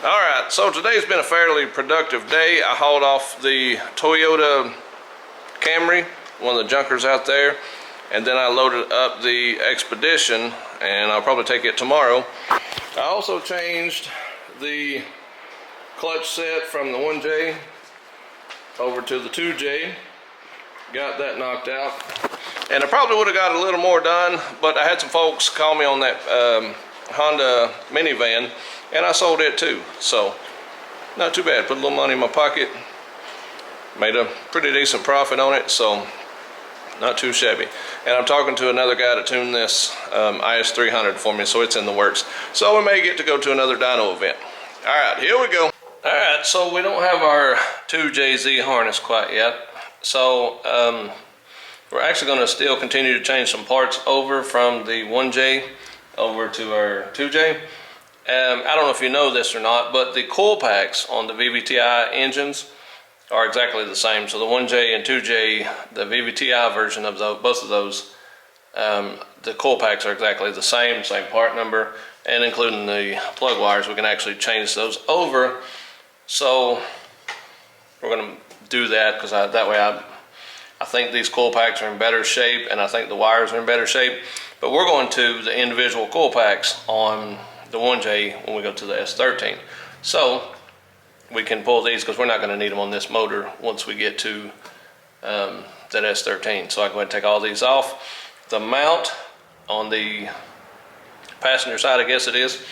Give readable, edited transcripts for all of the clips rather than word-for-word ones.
Alright, so today's been a fairly productive day. I hauled off the Toyota Camry, one of the junkers out there, and then I loaded up the Expedition, and I'll probably take it tomorrow. I also changed the clutch set from the 1J over to the 2J. Got that knocked out. And I probably would have got a little more done, but I had some folks call me on that Honda minivan, and I sold it too. So, not too bad. Put a little money in my pocket. Made a pretty decent profit on it, so not too shabby. And I'm talking to another guy to tune this IS300 for me, so it's in the works. So we may get to go to another dyno event. Alright, here we go. Alright, so we don't have our 2JZ harness quite yet. So we're actually going to still continue to change some parts over from the 1J over to our 2J. I don't know if you know this or not, but the coil packs on the VVTi engines are exactly the same. So the 1J and 2J, the VVTi version of both of those, the coil packs are exactly the same part number, and including the plug wires, we can actually change those over. So we're going to do that because that way I think these coil packs are in better shape, and I think the wires are in better shape. But we're going to the individual coil packs on the 1J when we go to the S13. So we can pull these because we're not going to need them on this motor once we get to that S13. So I can go ahead and take all these off. The mount on the passenger side, I guess it is,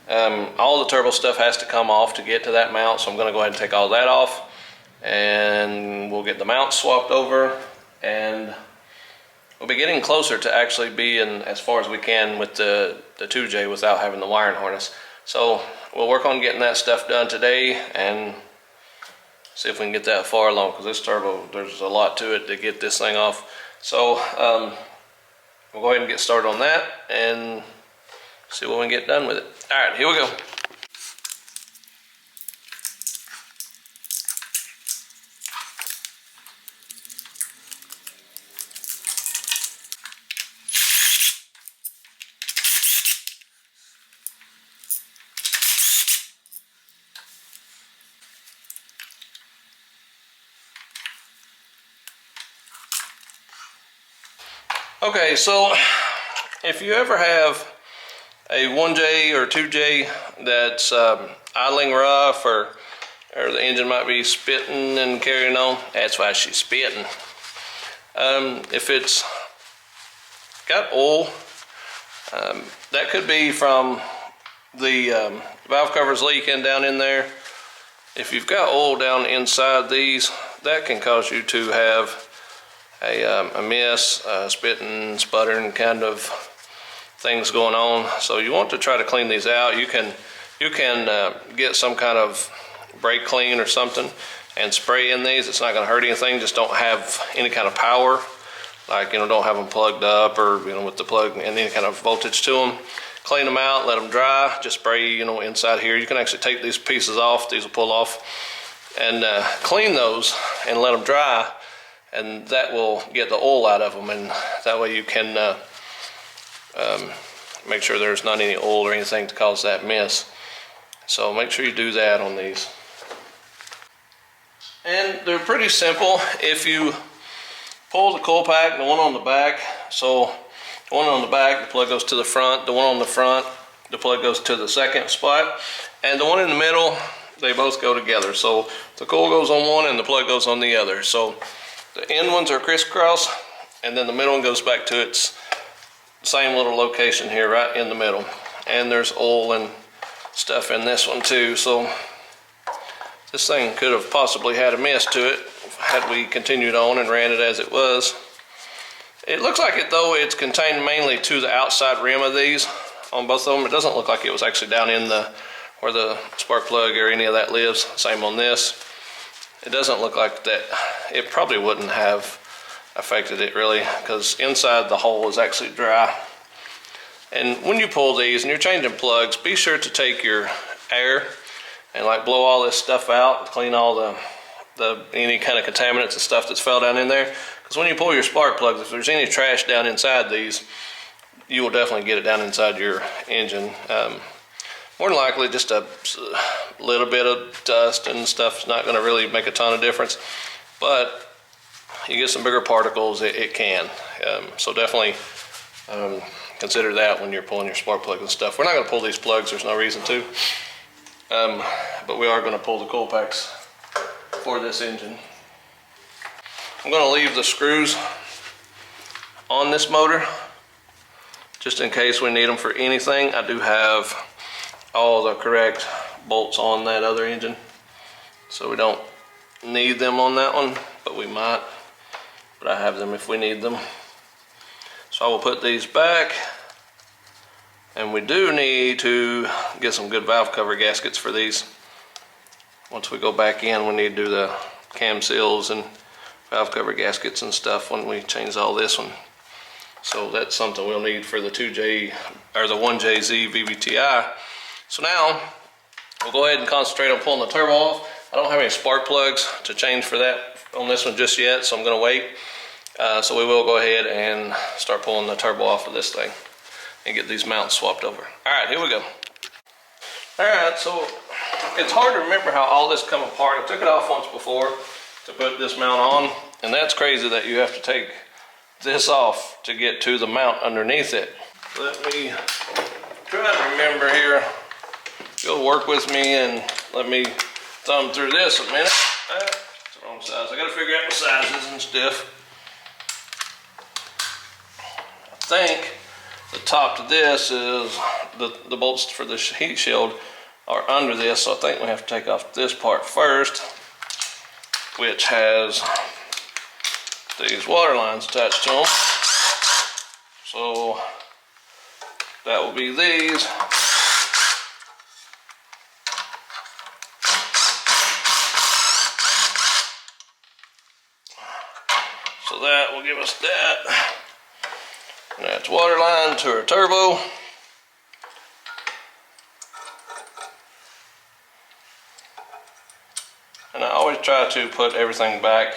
all the turbo stuff has to come off to get to that mount. So I'm going to go ahead and take all that off, and we'll get the mount swapped over, and we'll be getting closer to actually being as far as we can with the 2J without having the wiring harness. So we'll work on getting that stuff done today and see if we can get that far along, because this turbo, there's a lot to it to get this thing off. So we'll go ahead and get started on that and see what we can get done with it. All right, here we go. Okay, so if you ever have a 1J or 2J that's idling rough, or or the engine might be spitting and carrying on. That's why she's spitting. If it's got oil, that could be from the valve covers leaking down in there. If you've got oil down inside these, that can cause you to have a miss, spitting, sputtering kind of things going on. So you want to try to clean these out. You can get some kind of brake clean or something and spray in these. It's not going to hurt anything. Just don't have any kind of power, like, don't have them plugged up, or with the plug and any kind of voltage to them. Clean them out, let them dry. Just spray inside here. You can actually take these pieces off. These will pull off, and clean those and let them dry, and that will get the oil out of them, and that way you can make sure there's not any oil or anything to cause that miss. So make sure you do that on these. And they're pretty simple. If you pull the coil pack, the one on the back, so the one on the back, the plug goes to the front. The one on the front, the plug goes to the second spot. And the one in the middle, they both go together. So the coil goes on one and the plug goes on the other. So the end ones are crisscross, and then the middle one goes back to its same little location here, right in the middle. And there's oil and stuff in this one too. So this thing could have possibly had a miss to it had we continued on and ran it as it was. It looks like it, though, it's contained mainly to the outside rim of these on both of them. It doesn't look like it was actually down in where the spark plug or any of that lives. Same on this. It doesn't look like that. It probably wouldn't have affected it really, because inside the hole is actually dry. And when you pull these and you're changing plugs, be sure to take your air and blow all this stuff out, clean all the any kind of contaminants and stuff that's fell down in there. Because when you pull your spark plugs, if there's any trash down inside these, you will definitely get it down inside your engine. More than likely, just a little bit of dust and stuff is not going to really make a ton of difference. But you get some bigger particles, it can. So definitely consider that when you're pulling your spark plugs and stuff. We're not going to pull these plugs, there's no reason to. But we are going to pull the coil packs for this engine. I'm going to leave the screws on this motor just in case we need them for anything. I do have all the correct bolts on that other engine, so we don't need them on that one, but we might. But I have them if we need them. So I will put these back, and we do need to get some good valve cover gaskets for these. Once we go back in, we need to do the cam seals and valve cover gaskets and stuff when we change all this one. So that's something we'll need for the 2J or the 1JZ VVTi. So now we'll go ahead and concentrate on pulling the turbo off. I don't have any spark plugs to change for that on this one just yet, so I'm going to wait. So we will go ahead and start pulling the turbo off of this thing and get these mounts swapped over. All right, here we go. All right, so it's hard to remember how all this come apart. I took it off once before to put this mount on, and that's crazy that you have to take this off to get to the mount underneath it. Let me try to remember here. You'll work with me and let me thumb through this a minute. It's the wrong size. I gotta figure out the sizes and stuff. I think the top to this is the bolts for the heat shield are under this, so I think we have to take off this part first, which has these water lines attached to them. So that will be these. So that will give us that. And that's water line to our turbo. And I always try to put everything back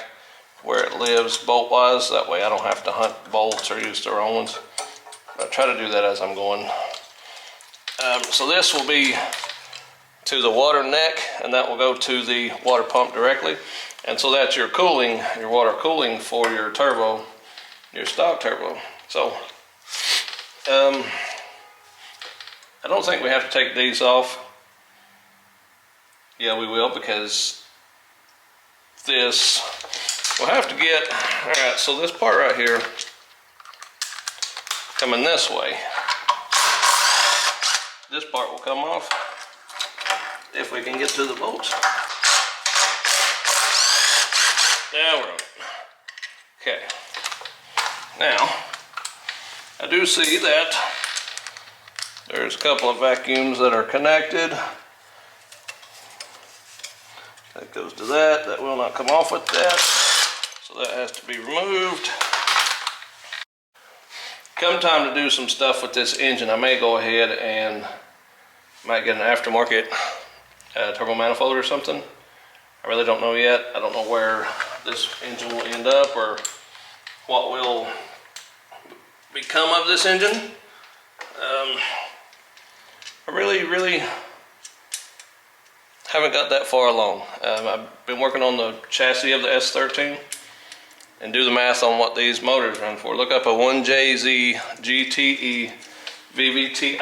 where it lives bolt wise, that way I don't have to hunt bolts or use the wrong ones. I try to do that as I'm going. So this will be to the water neck, and that will go to the water pump directly. And so that's your cooling, your water cooling for your turbo, your stock turbo. So I don't think we have to take these off. Yeah, we will, because this, we'll have to get, all right, so this part right here, coming this way, this part will come off if we can get to the bolts. Now we're on it. Okay. Now, I do see that there's a couple of vacuums that are connected. That goes to that. That will not come off with that. So that has to be removed. Come time to do some stuff with this engine, I may go ahead and might get an aftermarket turbo manifold or something. I really don't know yet. I don't know where this engine will end up or what will become of this engine. I really haven't got that far along. I've been working on the chassis of the S13 and do the math on what these motors run for. Look up a 1JZ GTE VVTi.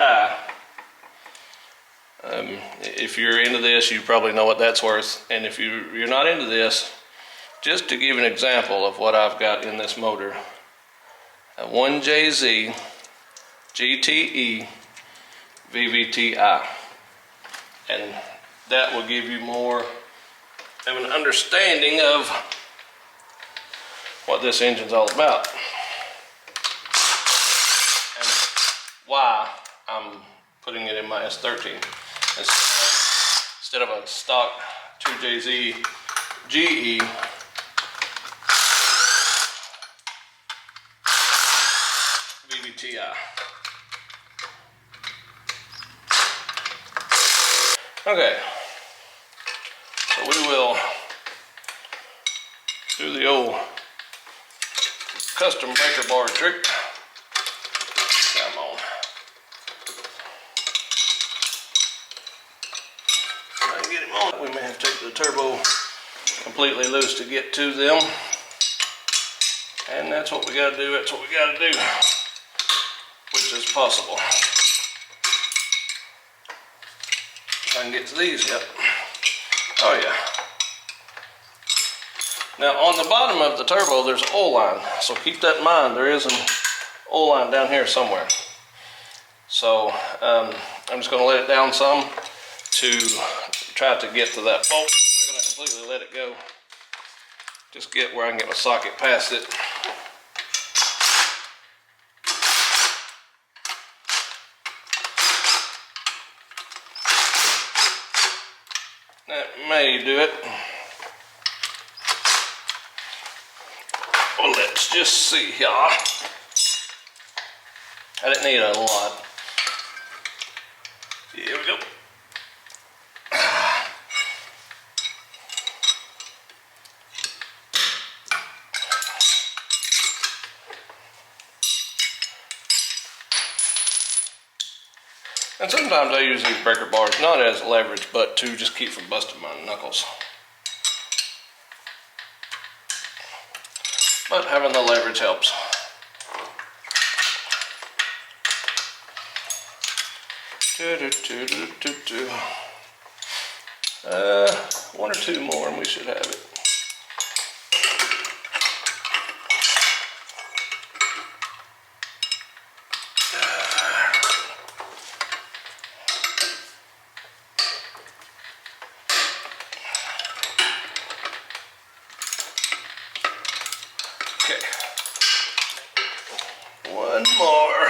If you're into this, you probably know what that's worth. And if you're not into this, just to give an example of what I've got in this motor, a 1JZ GTE VVTi. And that will give you more of an understanding of what this engine's all about. And why I'm putting it in my S13. Instead of a stock 2JZ GE VVTi. Okay, so we will do the old custom breaker bar trick. Come on. Try and get him on. We may have to take the turbo completely loose to get to them. And that's what we gotta do, that's what we gotta do. Which is possible. If I can get to these, yep. Oh yeah. Now on the bottom of the turbo there's an oil line, so keep that in mind. There is an oil line down here somewhere. So I'm just going to let it down some to try to get to that bolt. I'm not going to completely let it go. Just get where I can get my socket past it. That may do it. Well, let's just see here. I didn't need a lot. Here we go. And sometimes I use these breaker bars not as leverage, but to just keep from busting my knuckles. But having the leverage helps. One or two more and we should have it. Okay, one more, I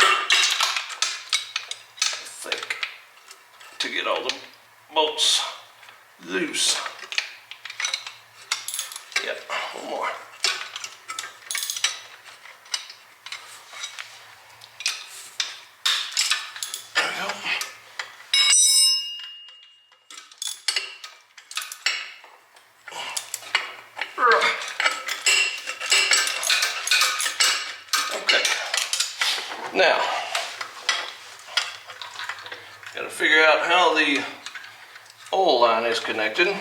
think, to get all the bolts loose. Yep, one more. There we go. Now, got to figure out how the oil line is connected,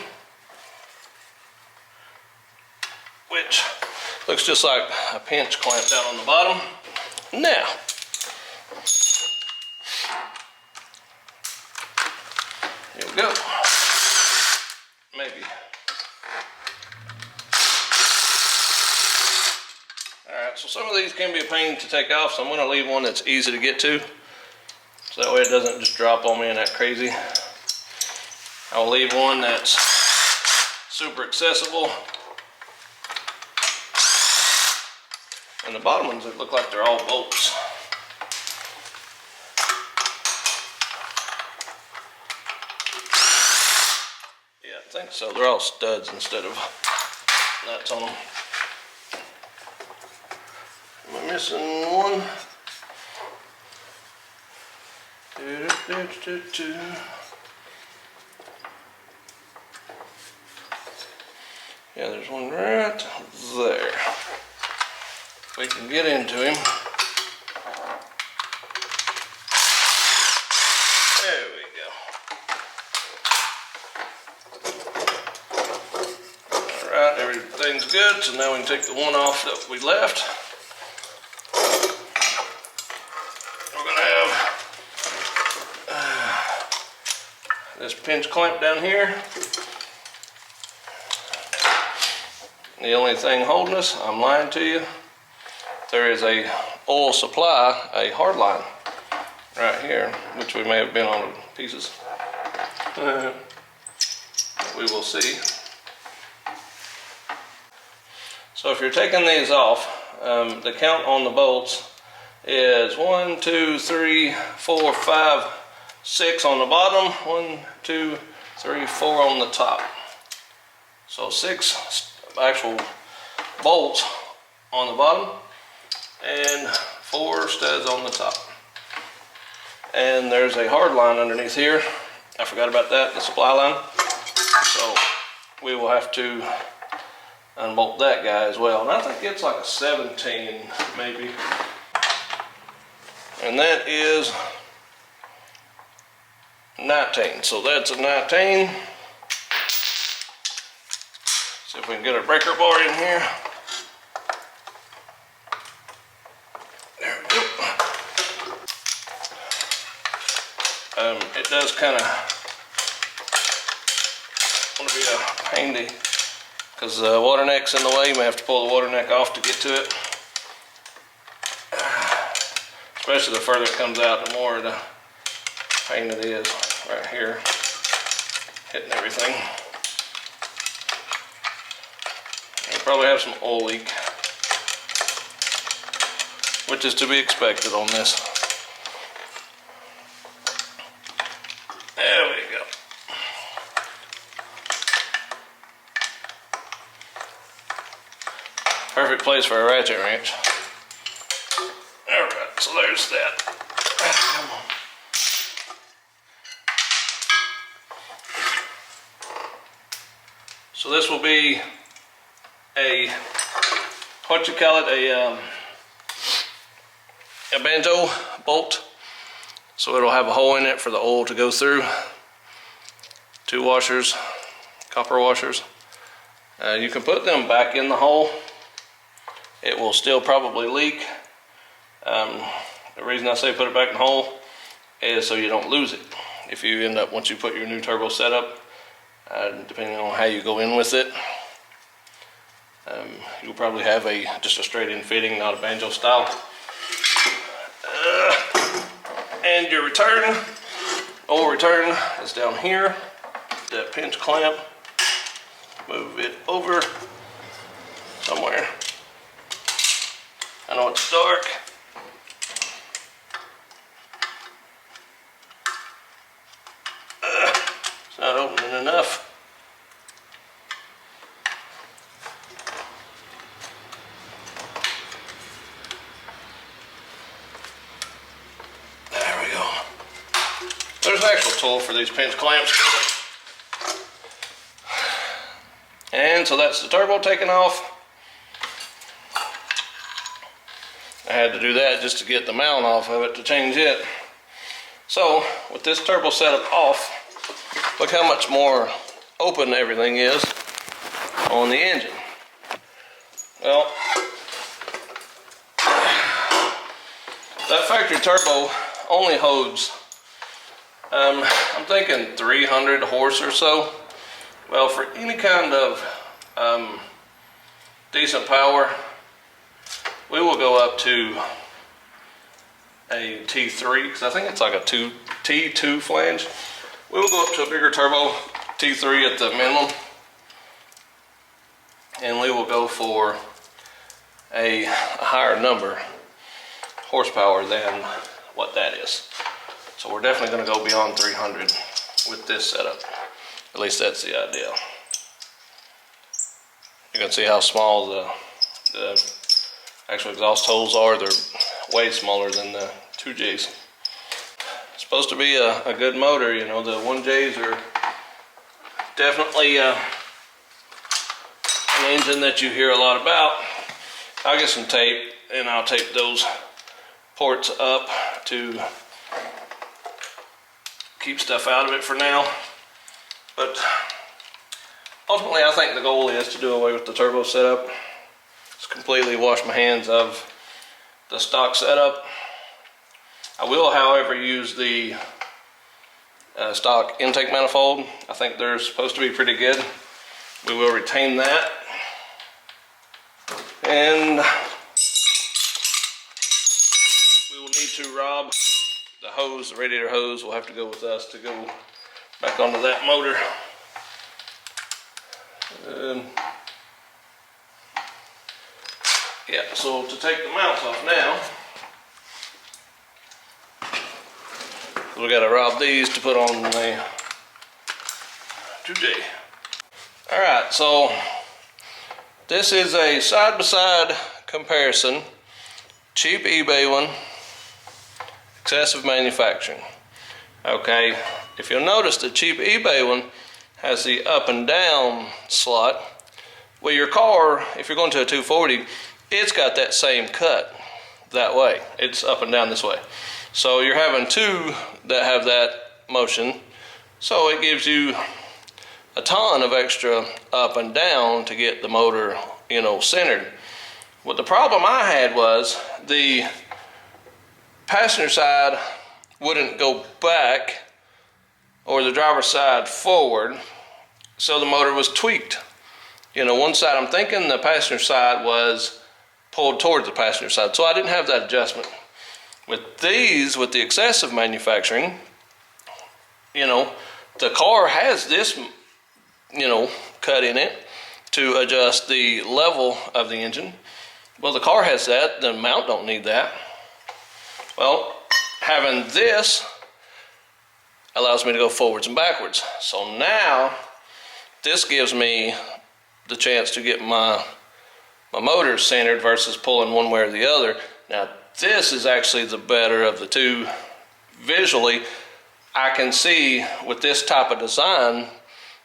which looks just like a pinch clamp down on the bottom. Now, here we go. Alright, so some of these can be a pain to take off, so I'm going to leave one that's easy to get to. So that way it doesn't just drop on me and that crazy. I'll leave one that's super accessible. And the bottom ones that look like they're all bolts. Yeah, I think so. They're all studs instead of nuts on them. Am I missing one? Yeah, there's one right there. If we can get into him. There we go. Alright, everything's good, so now we can take the one off that we left. We're going to have this pinch clamp down here. The only thing holding us, I'm lying to you, there is a oil supply, a hard line right here, which we may have been on pieces. We will see. So if you're taking these off, the count on the bolts is 1, 2, 3, 4, 5, 6 on the bottom, 1, 2, 3, 4 on the top. So 6 actual bolts on the bottom and 4 studs on the top. And there's a hard line underneath here. I forgot about that, the supply line. So we will have to unbolt that guy as well. And I think it's like a 17 maybe. And that is 19. So that's a 19. See if we can get our breaker bar in here. There we go. It does kind of want to be a pain because the water neck's in the way. You may have to pull the water neck off to get to it. Especially the further it comes out, the more the pain it is right here, hitting everything. Probably have some oil leak, which is to be expected on this. There we go. Perfect place for a ratchet wrench. Alright, so there's that. Come on. So this will be what you call it, a banjo bolt. So it'll have a hole in it for the oil to go through. 2 washers, copper washers. You can put them back in the hole. It will still probably leak. The reason I say put it back in the hole is so you don't lose it. If you end up, once you put your new turbo setup, depending on how you go in with it, you'll probably have just a straight in fitting, not a banjo style. And your oil return is down here. That pinch clamp, move it over somewhere. I know it's dark. It's not opening enough. There's an actual tool for these pinch clamps. And so that's the turbo taken off. I had to do that just to get the mount off of it to change it. So with this turbo setup off, look how much more open everything is on the engine. Well, that factory turbo only holds I'm thinking 300 horse or so. Well, for any kind of decent power we will go up to a T3, because I think it's like a T2 flange. We will go up to a bigger turbo, T3 at the minimum, and we will go for a higher number horsepower than what that is. So we're definitely going to go beyond 300 with this setup. At least that's the idea. You can see how small the actual exhaust holes are. They're way smaller than the 2Js. It's supposed to be a good motor, you know. The 1Js are definitely an engine that you hear a lot about. I'll get some tape and I'll tape those ports up to keep stuff out of it for now. But ultimately, I think the goal is to do away with the turbo setup. Just completely wash my hands of the stock setup. I will, however, use the stock intake manifold. I think they're supposed to be pretty good. We will retain that. And we will need to rob the hose, the radiator hose will have to go with us to go back onto that motor. Yeah, so to take the mounts off now, we got to rob these to put on the 2J. Alright, so this is a side-by-side comparison, cheap eBay one, Xcessive manufacturing. Okay, if you'll notice, the cheap eBay one has the up and down slot. Well, your car, if you're going to a 240, it's got that same cut that way. It's up and down this way. So you're having two that have that motion. So it gives you a ton of extra up and down to get the motor, you know, centered. Well, the problem I had was the passenger side wouldn't go back, or the driver's side forward, so the motor was tweaked. You know, one side, I'm thinking the passenger side was pulled towards the passenger side, so I didn't have that adjustment. With these, with the Xcessive manufacturing, you know, the car has this, you know, cut in it to adjust the level of the engine. Well, the car has that, the mount don't need that. Well, having this allows me to go forwards and backwards. So now, this gives me the chance to get my motor centered versus pulling one way or the other. Now, this is actually the better of the two. Visually, I can see with this type of design,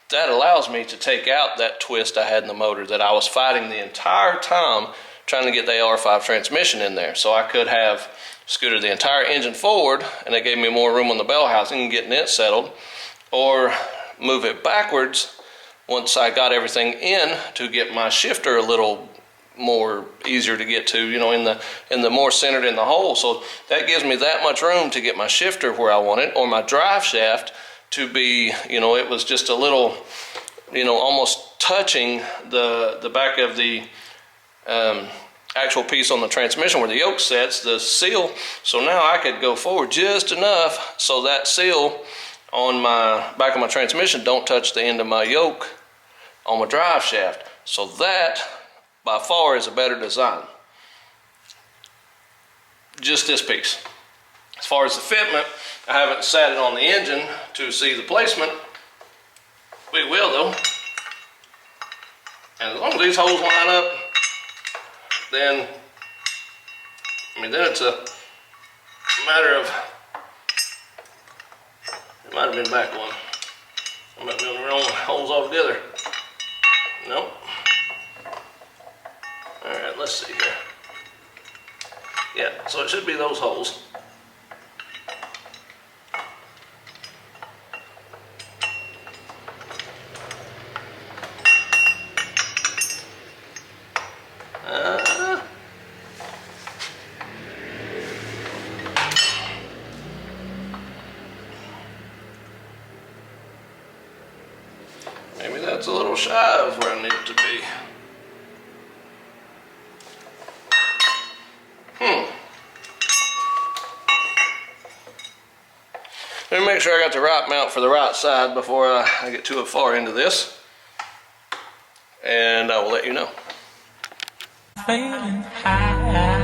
that allows me to take out that twist I had in the motor that I was fighting the entire time trying to get the AR5 transmission in there. So I could have scooted the entire engine forward, and it gave me more room on the bell housing and getting it settled, or move it backwards once I got everything in to get my shifter a little more easier to get to, you know, in the more centered in the hole. So that gives me that much room to get my shifter where I want it, or my drive shaft to be, you know, it was just a little, you know, almost touching the back of the actual piece on the transmission where the yoke sets, the seal. So now I could go forward just enough so that seal on my back of my transmission don't touch the end of my yoke on my drive shaft. So that by far is a better design. Just this piece. As far as the fitment, I haven't sat it on the engine to see the placement. We will though. And as long as these holes line up, then, I mean, then it's a matter of, it might have been back one. I might be on the wrong holes altogether. Nope. Alright, let's see here. Yeah, so it should be those holes. Maybe that's a little shy of where I need it to be. make sure I got the right mount for the right side before I get too far into this. And I will let you know. Feeling high.